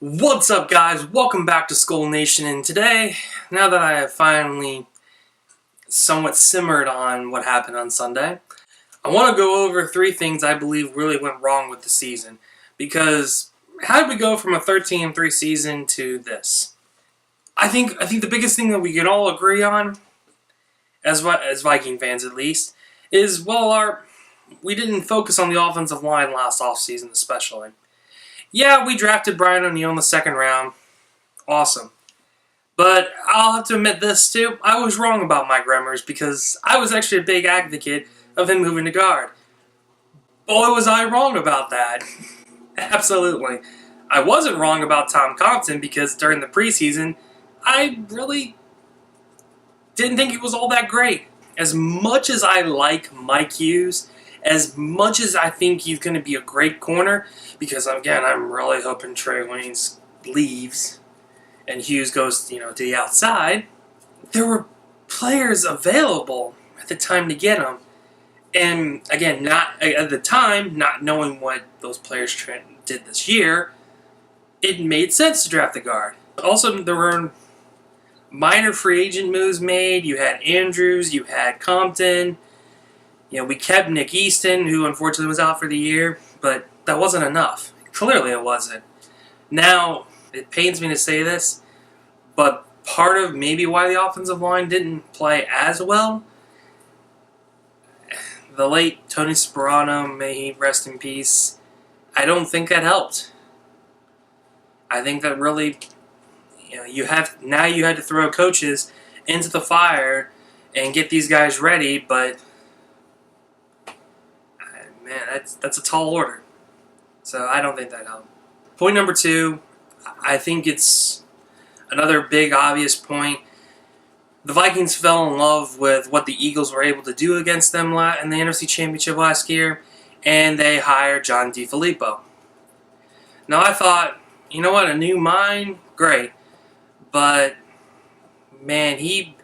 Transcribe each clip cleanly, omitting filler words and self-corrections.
What's up, guys? Welcome back to Skull Nation, and today, now that I have finally somewhat simmered on what happened on Sunday, I want to go over 3 things I believe really went wrong with the season. Because how did we go from a 13-3 season to this? I think the biggest thing that we can all agree on, as Viking fans at least, is, we didn't focus on the offensive line last offseason especially. Yeah, we drafted Brian O'Neill in the 2nd round. Awesome. But I'll have to admit this too. I was wrong about Mike Remmers because I was actually a big advocate of him moving to guard. Boy, was I wrong about that. Absolutely. I wasn't wrong about Tom Compton because during the preseason, I really didn't think he was all that great. As much as I like Mike Hughes, as much as I think he's going to be a great corner, because again, I'm really hoping Trey Waynes leaves and Hughes goes, to the outside. There were players available at the time to get them, and again, not at the time, not knowing what those players did this year, it made sense to draft the guard. Also, there were minor free agent moves made. You had Andrews, you had Compton. We kept Nick Easton, who unfortunately was out for the year, but that wasn't enough. Clearly it wasn't. Now, it pains me to say this, but part of maybe why the offensive line didn't play as well, the late Tony Sperano, may he rest in peace, I don't think that helped. I think that really, you had to throw coaches into the fire and get these guys ready, but man, that's a tall order. So I don't think that helped. Point number 2, I think it's another big obvious point. The Vikings fell in love with what the Eagles were able to do against them in the NFC Championship last year, and they hired John DeFilippo. Now I thought, a new mind, great. But, man, he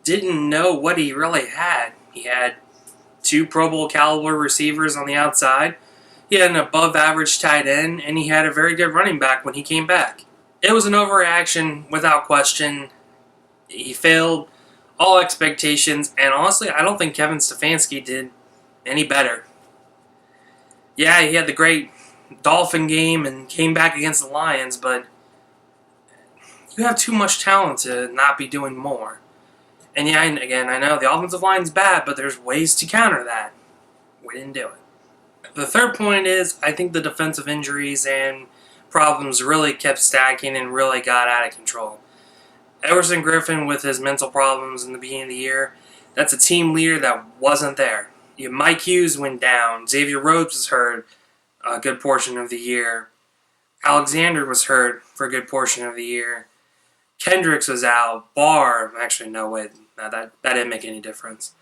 didn't know what he really had. He had 2 Pro Bowl caliber receivers on the outside. He had an above-average tight end, and he had a very good running back when he came back. It was an overreaction, without question. He failed all expectations, and honestly, I don't think Kevin Stefanski did any better. Yeah, he had the great Dolphin game and came back against the Lions, but you have too much talent to not be doing more. And yeah, again, I know the offensive line's bad, but there's ways to counter that. We didn't do it. The third point is, I think the defensive injuries and problems really kept stacking and really got out of control. Everson Griffin with his mental problems in the beginning of the year, that's a team leader that wasn't there. Mike Hughes went down. Xavier Rhodes was hurt a good portion of the year. Alexander was hurt for a good portion of the year. Kendricks was out. Barr, actually, no way. No, that didn't make any difference.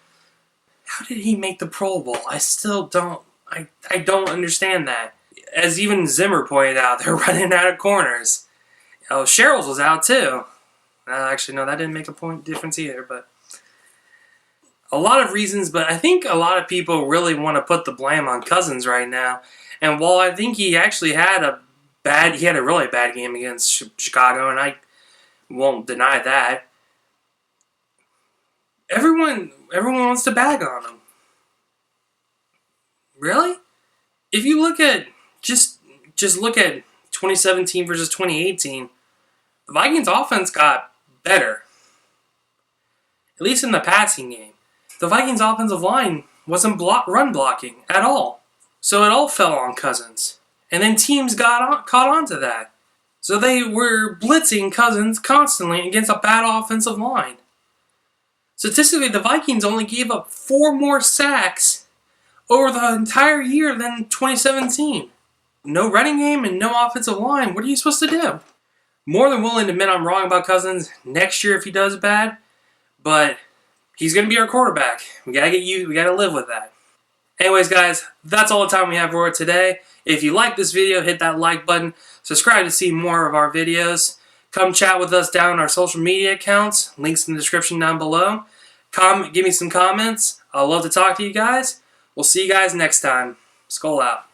How did he make the Pro Bowl? I still don't. I don't understand that. As even Zimmer pointed out, they're running out of corners. Sherrills was out too. Actually, no, that didn't make a difference either. But a lot of reasons. But I think a lot of people really want to put the blame on Cousins right now. And while I think he actually had a really bad game against Chicago, and I won't deny that. Everyone wants to bag on him. Really? If you look at just look at 2017 versus 2018, the Vikings offense got better. At least in the passing game. The Vikings offensive line wasn't run blocking at all. So it all fell on Cousins. And then teams caught on to that. So they were blitzing Cousins constantly against a bad offensive line. Statistically, the Vikings only gave up 4 more sacks over the entire year than 2017. No running game and no offensive line. What are you supposed to do? More than willing to admit I'm wrong about Cousins next year if he does bad, but he's going to be our quarterback. We got to live with that. Anyways, guys, that's all the time we have for today. If you like this video, hit that like button. Subscribe to see more of our videos. Come chat with us down our social media accounts. Links in the description down below. Give me some comments. I'd love to talk to you guys. We'll see you guys next time. Skull out.